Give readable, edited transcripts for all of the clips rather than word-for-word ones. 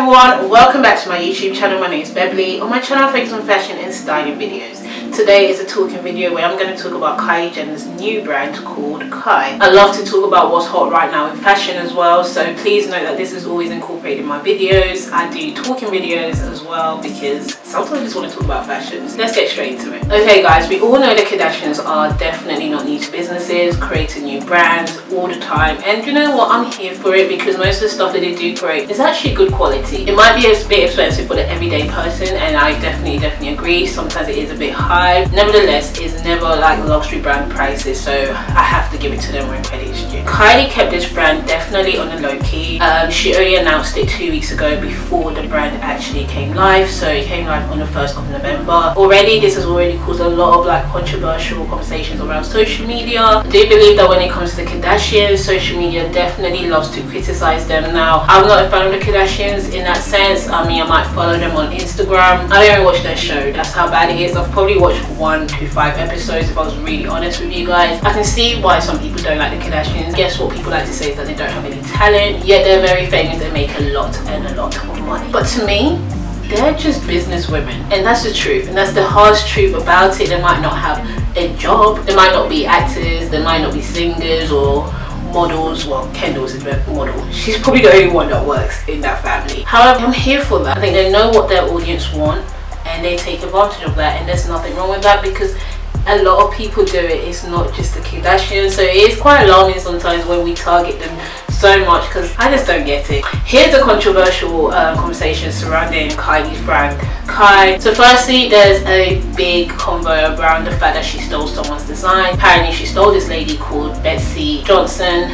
everyone, welcome back to my YouTube channel. My name is Beverly. On my channel I focus on fashion and styling videos. Today is a talking video where I'm going to talk about Kylie Jenner's new brand called KHY. I love to talk about what's hot right now in fashion as well, so please note that this is always incorporated in my videos. I do talking videos as well because sometimes I just want to talk about fashion. So let's get straight into it. Okay guys, we all know the Kardashians are definitely not new to businesses, creating new brands all the time, and you know what, I'm here for it because most of the stuff that they do create is actually good quality. It might be a bit expensive for the everyday person, and I definitely agree, sometimes it is a bit high. Nevertheless, it's never like luxury brand prices, so I have to give it to them when credit is due. Kylie kept this brand definitely on the low key. She only announced it 2 weeks ago before the brand actually came live, so it came live on the 1st of November. Already this has already caused a lot of like controversial conversations around social media. I do believe that when it comes to the Kardashians, social media definitely loves to criticize them. Now, I'm not a fan of the Kardashians in that sense. I mean, I might follow them on Instagram. I don't even watch their show, that's how bad it is. I've probably watched 1 to 5 episodes if I was really honest with you guys. I can see why some people don't like the Kardashians. Guess what people like to say is that they don't have any talent, yet they're very famous. They make a lot of money. But to me, they're just business women, and that's the truth, and that's the harsh truth about it. They might not have a job, they might not be actors, they might not be singers or models. Well, Kendall's a model. She's probably the only one that works in that family. However, I'm here for that. I think they know what their audience want and they take advantage of that, and there's nothing wrong with that because a lot of people do it. It's not just the Kardashians, so it is quite alarming sometimes when we target them so much because I just don't get it. Here's a controversial conversation surrounding Kylie's brand KHY. So firstly, there's a big convo around the fact that she stole someone's design. Apparently she stole this lady called Betsy Johnson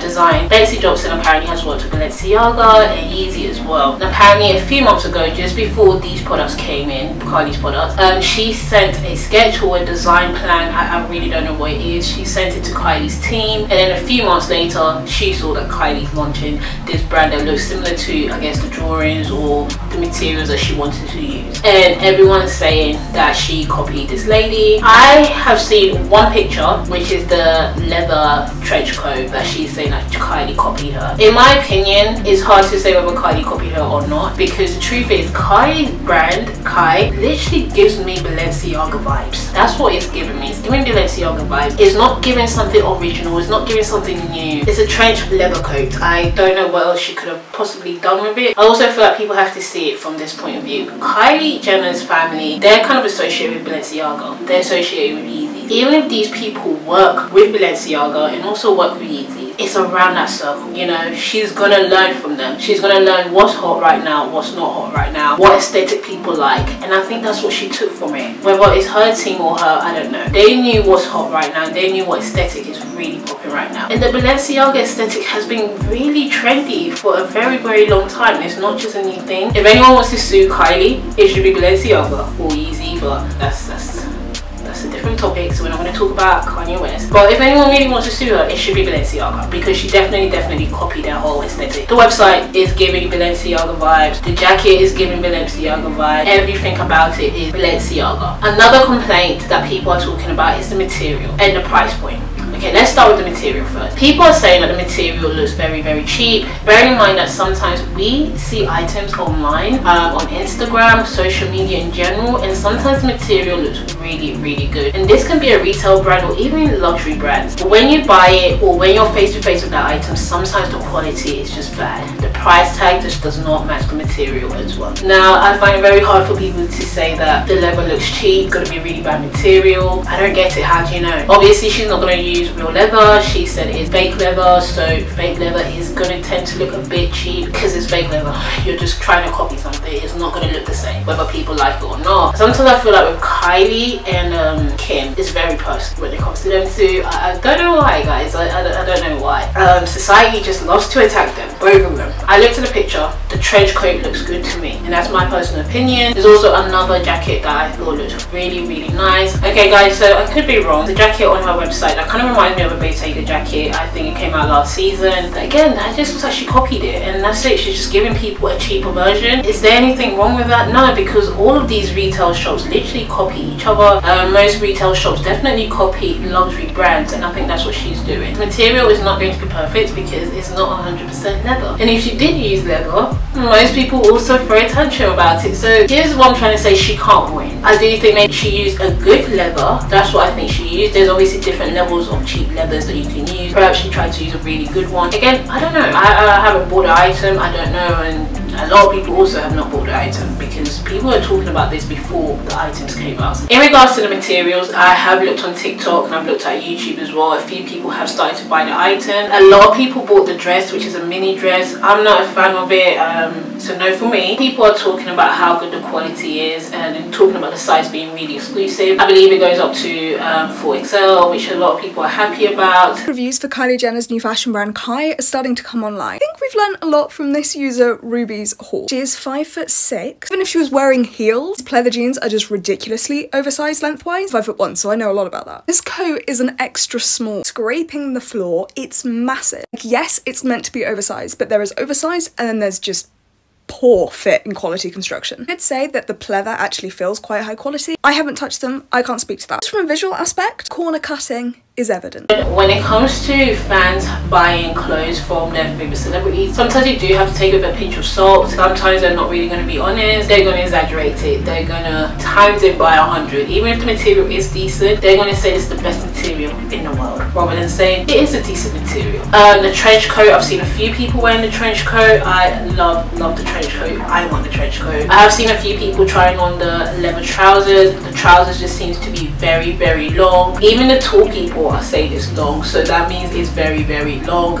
design. Betsy Johnson apparently has worked with Balenciaga and Yeezy as well. And apparently a few months ago, just before these products came in, Kylie's products, she sent a sketch or a design plan. I really don't know what it is. She sent it to Kylie's team, and then a few months later she saw that Kylie's launching this brand that looks similar to, I guess, the drawings or the materials that she wanted to use, and everyone's saying that she copied this lady. I have seen one picture, which is the leather trench coat, that she's saying that Kylie copied her. In my opinion, it's hard to say whether Kylie copied her or not, because the truth is Kylie's brand KHY literally gives me Balenciaga vibes. That's what it's giving me. It's giving Balenciaga vibes. It's not giving something original, it's not giving something new. It's a trench leather coat. I don't know what else she could have possibly done with it. I also feel like people have to see it from this point of view. Kylie Jenner's family, they're kind of associated with Balenciaga. They're associated with Yeezy. Even if these people work with Balenciaga and also work with Yeezy, it's around that circle, you know. She's gonna learn from them. She's gonna learn what's hot right now, what's not hot right now, what aesthetic people like, and I think that's what she took from it. Whether it's her team or her, I don't know. They knew what's hot right now, they knew what aesthetic is really popping right now. And the Balenciaga aesthetic has been really trendy for a very long time. It's not just a new thing. If anyone wants to sue Kylie, it should be Balenciaga or Yeezy, but that's a different topic, so we're not going to talk about Kanye West. But if anyone really wants to sue her, it should be Balenciaga, because she definitely copied their whole aesthetic. The website is giving Balenciaga vibes, the jacket is giving Balenciaga vibes, everything about it is Balenciaga. Another complaint that people are talking about is the material and the price point. Okay, let's start with the material first. People are saying that the material looks very cheap. Bearing in mind that sometimes we see items online, on Instagram, social media in general, and sometimes the material looks really good. And this can be a retail brand or even luxury brands. But when you buy it or when you're face to face with that item, sometimes the quality is just bad. The price tag just does not match the material as well. Now, I find it very hard for people to say that the leather looks cheap, it's gonna be really bad material. I don't get it. How do you know? Obviously, she's not gonna use real leather. She said it's fake leather, so fake leather is gonna tend to look a bit cheap because it's fake leather. You're just trying to copy something. It's not gonna look the same whether people like it or not. Sometimes I feel like with Kylie and Kim, it's very personal when it comes to them two. I don't know why, guys. I don't know why. Society just loves to attack them, both of them. I looked at the picture, the trench coat looks good to me, and that's my personal opinion. There's also another jacket that I thought looked really nice. Okay guys, so I could be wrong. The jacket on her website, that kind of reminds me of a Balenciaga jacket. I think it came out last season. But again, that just looks like she copied it, and that's it. She's just giving people a cheaper version. Is there anything wrong with that? No, because all of these retail shops literally copy each other. However, most retail shops definitely copy luxury brands, and I think that's what she's doing. The material is not going to be perfect because it's not 100% leather, and if she did use leather, most people also throw a tantrum about it. So here's what I'm trying to say: she can't win. I do think maybe she used a good leather. That's what I think she used. There's obviously different levels of cheap leathers that you can use. Perhaps she tried to use a really good one. Again, I don't know. I haven't bought the item. I don't know, and a lot of people also have not bought the item because people were talking about this before the items came out. In regards to the materials, I have looked on TikTok and I've looked at YouTube as well. A few people have started to buy the item. A lot of people bought the dress, which is a mini dress. I'm not a fan of it, so no for me. People are talking about how good the quality is and talking about the size being really exclusive. I believe it goes up to 4XL, which a lot of people are happy about. Reviews for Kylie Jenner's new fashion brand KHY are starting to come online. I think we've learned a lot from this user Ruby's haul. She is 5'6". Even if she was wearing heels, pleather jeans are just ridiculously oversized lengthwise. 5'1", so I know a lot about that. This coat is an extra small, scraping the floor. It's massive. Like, yes, it's meant to be oversized, but there is oversized and then there's just poor fit and quality construction. I'd say that the pleather actually feels quite high quality. I haven't touched them, I can't speak to that. Just from a visual aspect, corner cutting is evident. When it comes to fans buying clothes from their favorite celebrities, sometimes you do have to take it with a pinch of salt. Sometimes they're not really going to be honest. They're going to exaggerate it. They're going to times it by 100. Even if the material is decent, they're going to say it's the best material in the world rather than saying it is a decent material. The trench coat, I've seen a few people wearing the trench coat. I love the trench coat. I want the trench coat. I have seen a few people trying on the leather trousers. The trousers just seems to be very, very long. Even the tall people are saying it's long, so that means it's very, very long.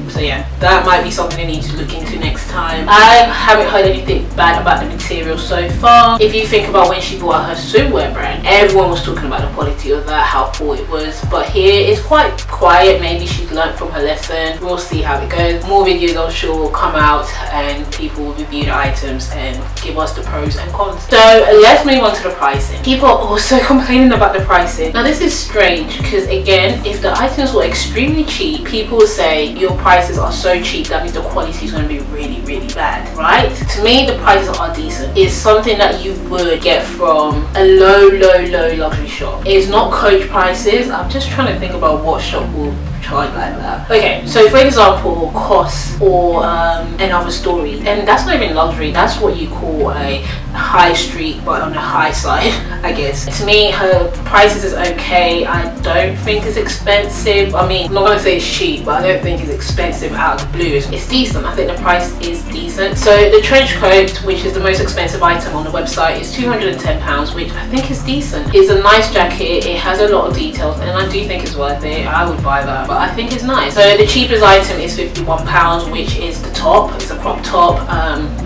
So yeah, that might be something I need to look into next time. I haven't heard anything bad about the material so far. If you think about when she bought her swimwear brand, everyone was talking about the quality of that, how poor it was, but here it's quite quiet. Maybe she's learned from her lesson. We'll see how it goes. More videos I'm sure will come out and people will review the items and give us the pros and cons. So let's move on to the pricing. People are also complaining about the pricing. Now this is strange because again, if the items were extremely cheap, people would say your prices are so cheap, that means the quality is going to be really, really bad, right? To me, the prices are decent. It's something that you would get from a low luxury shop. It's not Coach prices. I'm just trying to think about what shop will charge like that. Okay, so for example, COS or Another Story, and that's not even luxury, that's what you call a high street, but on the high side, I guess. To me, her prices is okay. I don't think it's expensive. I mean, I'm not gonna say it's cheap, but I don't think it's expensive out of the blue. It's decent. I think the price is decent. So the trench coat, which is the most expensive item on the website, is £210, which I think is decent. It's a nice jacket. It has a lot of details, and I do think it's worth it. I would buy that, but I think it's nice. So the cheapest item is £51, which is the top. It's a crop top.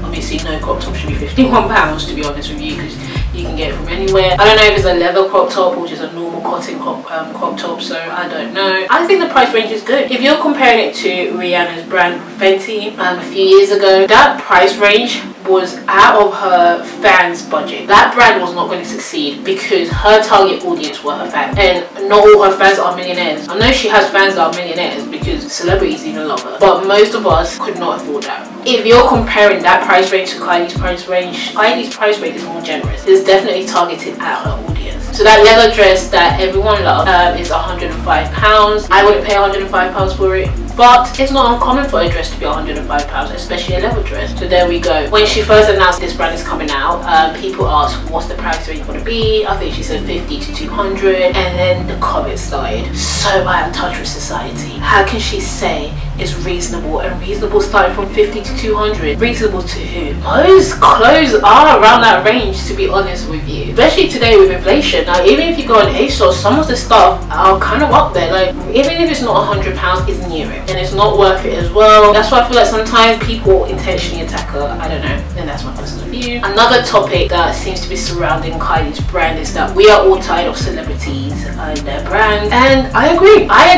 Obviously no crop top should be £51, to be honest with you, because you can get it from anywhere. I don't know if it's a leather crop top or just a normal cotton crop top, so I don't know. I think the price range is good. If you're comparing it to Rihanna's brand Fenty a few years ago, that price range was out of her fans' budget. That brand was not going to succeed because her target audience were her fans, and not all her fans are millionaires. I know she has fans that are millionaires because celebrities even love her, but most of us could not afford that. If you're comparing that price range to Kylie's price range is more generous. It's definitely targeted at her audience. So that leather dress that everyone loves is £105. I wouldn't pay £105 for it, but it's not uncommon for a dress to be £105, especially a leather dress. So there we go. When she first announced this brand is coming out, people asked what's the price range going to be. I think she said 50 to 200, and then the comments started so out of touch with society. How can she say it's reasonable, and reasonable starting from 50 to 200? Reasonable to who? Most clothes are around that range, to be honest with you, especially today with inflation. Now even if you go on ASOS, some of the stuff are kind of up there. Like even if it's not £100, it's near it, and it's not worth it as well. That's why I feel like sometimes people intentionally attack her. I don't know, and that's my personal view. Another topic that seems to be surrounding Kylie's brand is that we are all tired of celebrities and their brands, and I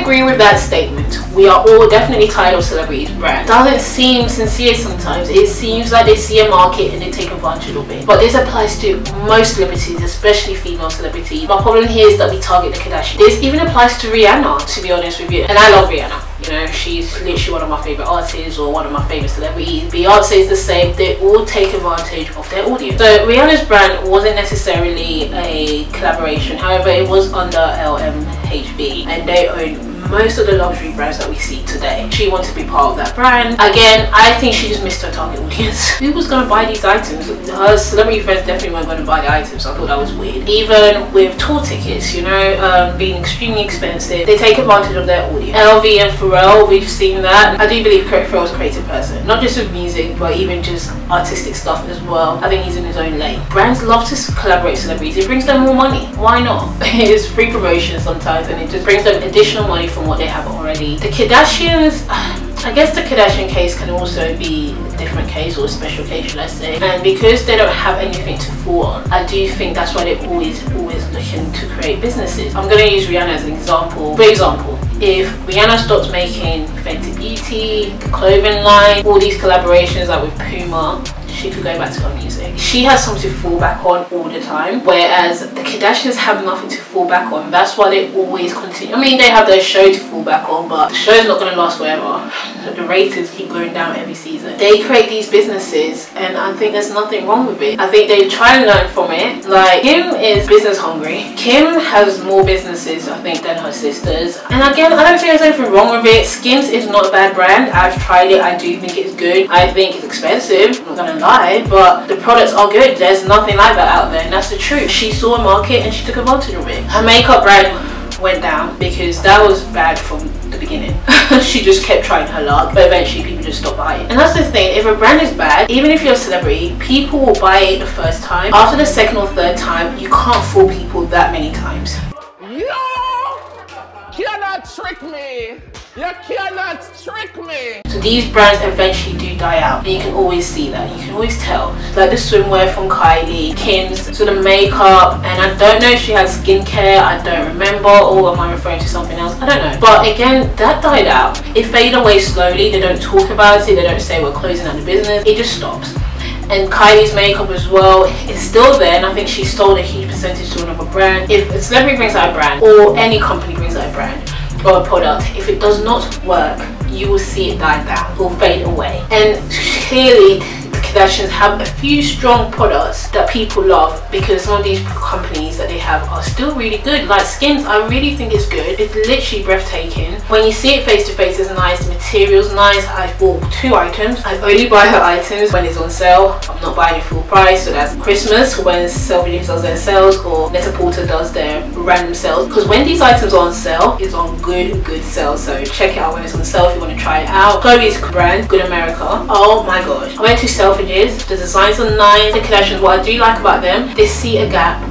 agree with that statement. We are all definitely tired of celebrities' brands. Doesn't seem sincere sometimes. It seems like they see a market and they take advantage of it. But this applies to most celebrities, especially female celebrities. My problem here is that we target the Kardashians. This even applies to Rihanna, to be honest with you. And I love Rihanna. You know, she's literally one of my favorite artists or one of my favorite celebrities. Beyonce is the same. They all take advantage of their audience. So Rihanna's brand wasn't necessarily a collaboration, however it was under LMHB, and they own most of the luxury brands that we see today. She wanted to be part of that brand. Again, I think she just missed her target audience. Who was going to buy these items? Her celebrity friends definitely weren't going to buy the items. I thought that was weird. Even with tour tickets, you know, being extremely expensive, they take advantage of their audience. LV and Pharrell, we've seen that. I do believe Pharrell's a creative person, not just with music, but even just artistic stuff as well. I think he's in his own lane. Brands love to collaborate with celebrities. It brings them more money. Why not? It's free promotion sometimes, and it just brings them additional money from what they have already. The Kardashians, I guess the Kardashian case can also be a different case, or a special case, should I say. And because they don't have anything to fall on, I do think that's why they're always looking to create businesses. I'm going to use Rihanna as an example. For example, if Rihanna stops making Fenty Beauty, the clothing line, all these collaborations like with Puma, she could go back to her music. She has something to fall back on all the time, whereas the Kardashians have nothing to fall back on. That's why they always continue. I mean, they have their show to fall back on, but the show's not going to last forever. The ratings keep going down every season. They create these businesses, and I think there's nothing wrong with it. I think they try and learn from it. Like, Kim is business hungry. Kim has more businesses, I think, than her sisters. And again, I don't think there's anything wrong with it. Skims is not a bad brand. I've tried it. I do think it's good. I think it's expensive, I'm not going to lie, but the products are good. There's nothing like that out there, and that's the truth. She saw a market and she took advantage of it. Her makeup brand went down because that was bad from the beginning. She just kept trying her luck, but eventually people just stopped buying. And that's the thing, if a brand is bad, even if you're a celebrity, people will buy it the first time. After the second or third time, you can't fool people that many times. You cannot trick me. You cannot trick me. So these brands eventually do die out, and you can always see that. You can always tell. Like the swimwear from Kylie, Kim's, so the makeup, and I don't know if she has skincare, I don't remember, or am I referring to something else? I don't know. But again, that died out. It faded away slowly. They don't talk about it. They don't say we're closing down the business. It just stops. And Kylie's makeup as well is still there, and I think she sold a huge percentage to another brand. If a celebrity brings out a brand, or any company brings out a brand or a product, if it does not work, you will see it die down or fade away. And clearly the Kardashians have a few strong products that people love, because some of these companies that they have are still really good. Like Skims, I really think it's good. It's literally breathtaking. When you see it face to face, it's nice. The material's nice. I bought 2 items. I only buy her items when it's on sale. I'm not buying it full price. So that's Christmas when Selfridges does their sales, or Net-a-Porter does their random sales. Because when these items are on sale, it's on good sale. So check it out when it's on sale if you want to try it out. Chloe's brand, Good America. Oh my gosh. I went to Selfridges. The designs are nice. The Kardashians, what I do like about them, they see a gap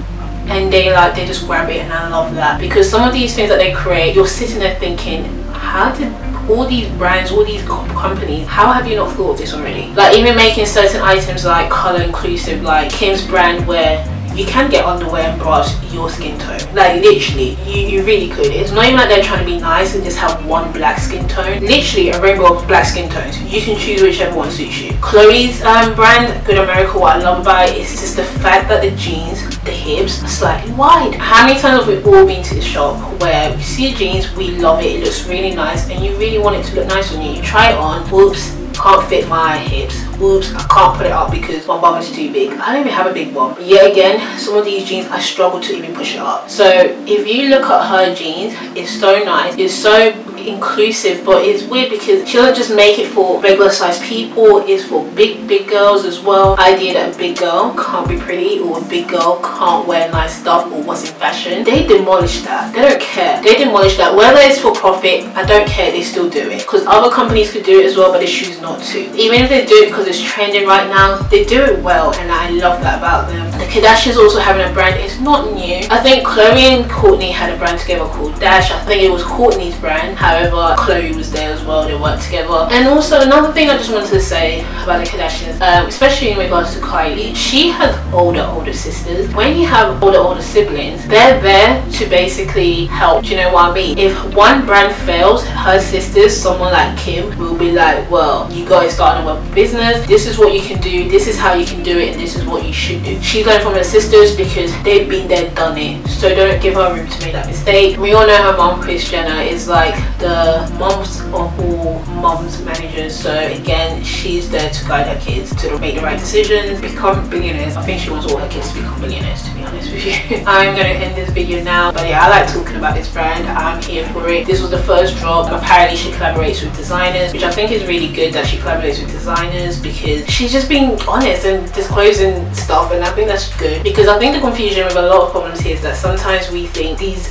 and they just grab it, and I love that. Because some of these things that they create, you're sitting there thinking, how did all these brands, all these companies, how have you not thought of this already? Like even making certain items like color inclusive, like Kim's brand, where you can get underwear and bras your skin tone. Like literally, you really could. It's not even like they're trying to be nice and just have one black skin tone. Literally a rainbow of black skin tones. You can choose whichever one suits you. Chloe's brand, Good America, what I love about it is just the fact that the jeans, the hips are slightly wide. How many times have we all been to the shop where we see a jeans, we love it, it looks really nice, and you really want it to look nice on you. You try it on, whoops, can't fit my hips. Whoops, I can't put it up because my bum is too big. I don't even have a big bum. But yet again, some of these jeans I struggle to even push it up. So if you look at her jeans, it's so nice, it's so inclusive, but it's weird because she doesn't just make it for regular size people, it's for big girls as well. Idea that a big girl can't be pretty, or a big girl can't wear nice stuff, or what's in fashion. They demolish that. They don't care. They demolish that. Whether it's for profit, I don't care, they still do it. Because other companies could do it as well, but they choose not to. Even if they do it because it's trending right now, they do it well, and I love that about them. The Kardashians also having a brand is not new. I think Chloe and Kourtney had a brand together called Dash. I think it was Kourtney's brand, however Chloe was there as well, they worked together. And also another thing I just wanted to say about the Kardashians, especially in regards to Kylie, she has older sisters. When you have older siblings, they're there to basically help. Do you know what I mean? If one brand fails, her sisters, someone like Kim, will be like, well, you guys starting a business, this is what you can do, this is how you can do it, and this is what you should do. She learned from her sisters because they've been there, done it, so don't give her room to make that mistake. We all know her mom, Kris Jenner, is like the mums of all mums managers. So again, she's there to guide her kids to make the right decisions, become billionaires. I think she wants all her kids to become billionaires, to be honest with you. I'm gonna end this video now, but yeah, I like talking about this brand. I'm here for it. This was the first drop. Apparently she collaborates with designers, which I think is really good that she collaborates with designers, because she's just being honest and disclosing stuff, and I think that's good. Because I think the confusion with a lot of problems here is that sometimes we think these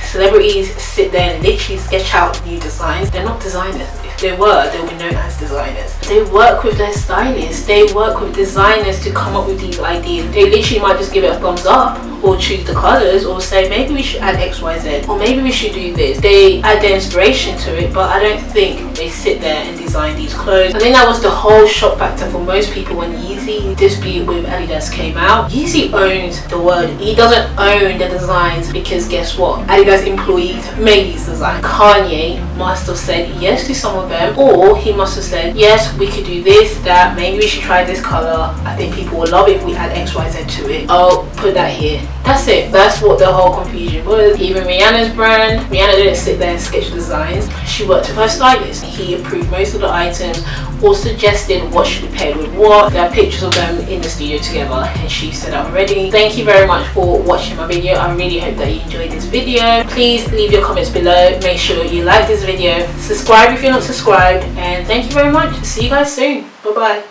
celebrities sit there and literally sketch out new designs. They're not designers. If they were, they would be known as designers. They work with their stylists. They work with designers to come up with these ideas. They literally might just give it a thumbs up, or choose the colors, or say maybe we should add XYZ, or maybe we should do this. They add their inspiration to it, but I don't think they sit there and design these clothes. I think that was the whole shock factor for most people when Yeezy dispute with Adidas came out. Yeezy owns the word. He doesn't own the designs, because guess what? Adidas employees made these designs. Kanye must have said yes to some of them, or he must have said yes, we could do this, that, maybe we should try this color. I think people will love it if we add XYZ to it. I'll put that here. That's it. That's what the whole confusion was. Even Rihanna's brand, Rihanna didn't sit there and sketch designs. She worked with her stylist. He approved most of the items, or suggested what should be paired with what. There are pictures of them in the studio together, and she said that already. Thank you very much for watching my video. I really hope that you enjoyed this video. Please leave your comments below. Make sure you like this video. Subscribe if you're not subscribed. And thank you very much. See you guys soon. Bye bye.